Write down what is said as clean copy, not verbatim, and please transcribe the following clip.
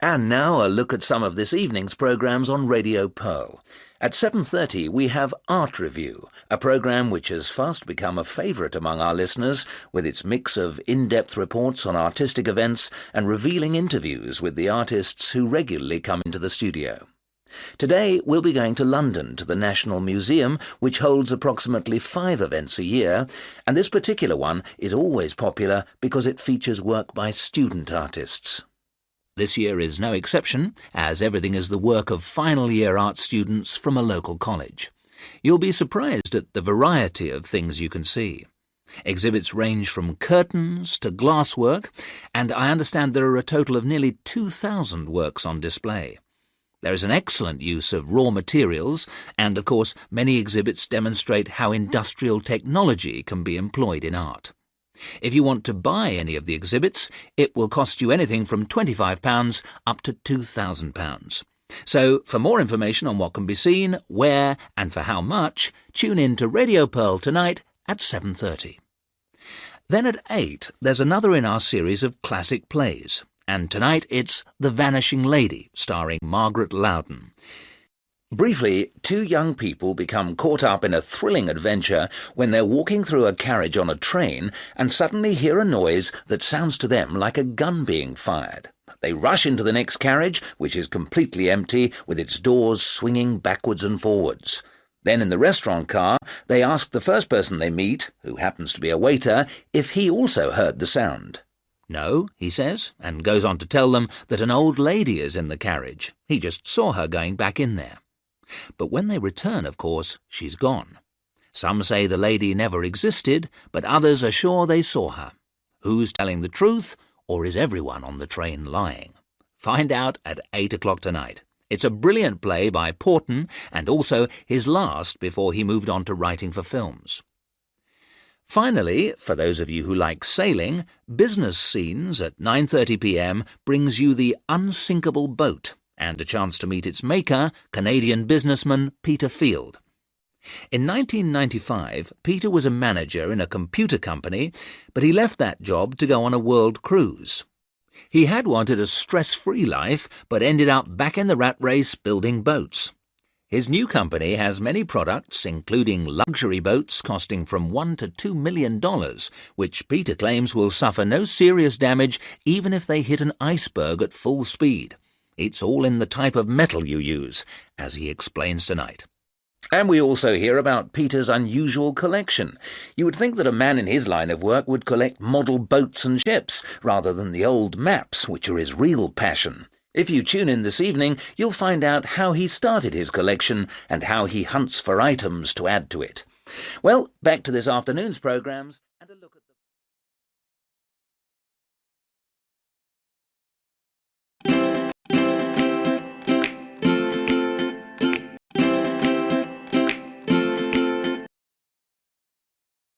And now a look at some of this evening's programmes on Radio Pearl. At 7:30 we have Art Review, a programme which has fast become a favourite among our listeners with its mix of in-depth reports on artistic events and revealing interviews with the artists who regularly come into the studio. Today we'll be going to London to the National Museum, which holds approximately 5 events a year, and this particular one is always popular because it features work by student artists. This year is no exception, as everything is the work of final-year art students from a local college. You'll be surprised at the variety of things you can see. Exhibits range from curtains to glasswork, and I understand there are a total of nearly 2,000 works on display. There is an excellent use of raw materials, and of course many exhibits demonstrate how industrial technology can be employed in art. If you want to buy any of the exhibits, it will cost you anything from £25 up to £2,000. So, for more information on what can be seen, where, and for how much, tune in to Radio Pearl tonight at 7:30. Then at 8, there's another in our series of classic plays, and tonight it's The Vanishing Lady, starring Margaret Loudon. Briefly, 2 young people become caught up in a thrilling adventure when they're walking through a carriage on a train and suddenly hear a noise that sounds to them like a gun being fired. They rush into the next carriage, which is completely empty, with its doors swinging backwards and forwards. Then in the restaurant car, they ask the first person they meet, who happens to be a waiter, if he also heard the sound. No, he says, and goes on to tell them that an old lady is in the carriage. He just saw her going back in there. But when they return, of course, she's gone. Some say the lady never existed, but others are sure they saw her. Who's telling the truth, or is everyone on the train lying? Find out at 8 o'clock tonight. It's a brilliant play by Porton, and also his last before he moved on to writing for films. Finally, for those of you who like sailing, Business Scenes at 9:30 p.m. brings you The Unsinkable Boat, and a chance to meet its maker, Canadian businessman Peter Field. In 1995, Peter was a manager in a computer company, but he left that job to go on a world cruise. He had wanted a stress-free life, but ended up back in the rat race building boats. His new company has many products, including luxury boats costing from $1 to $2 million, which Peter claims will suffer no serious damage even if they hit an iceberg at full speed. It's all in the type of metal you use, as he explains tonight. And we also hear about Peter's unusual collection. You would think that a man in his line of work would collect model boats and ships, rather than the old maps, which are his real passion. If you tune in this evening, you'll find out how he started his collection and how he hunts for items to add to it. Well, back to this afternoon's programmes and a look at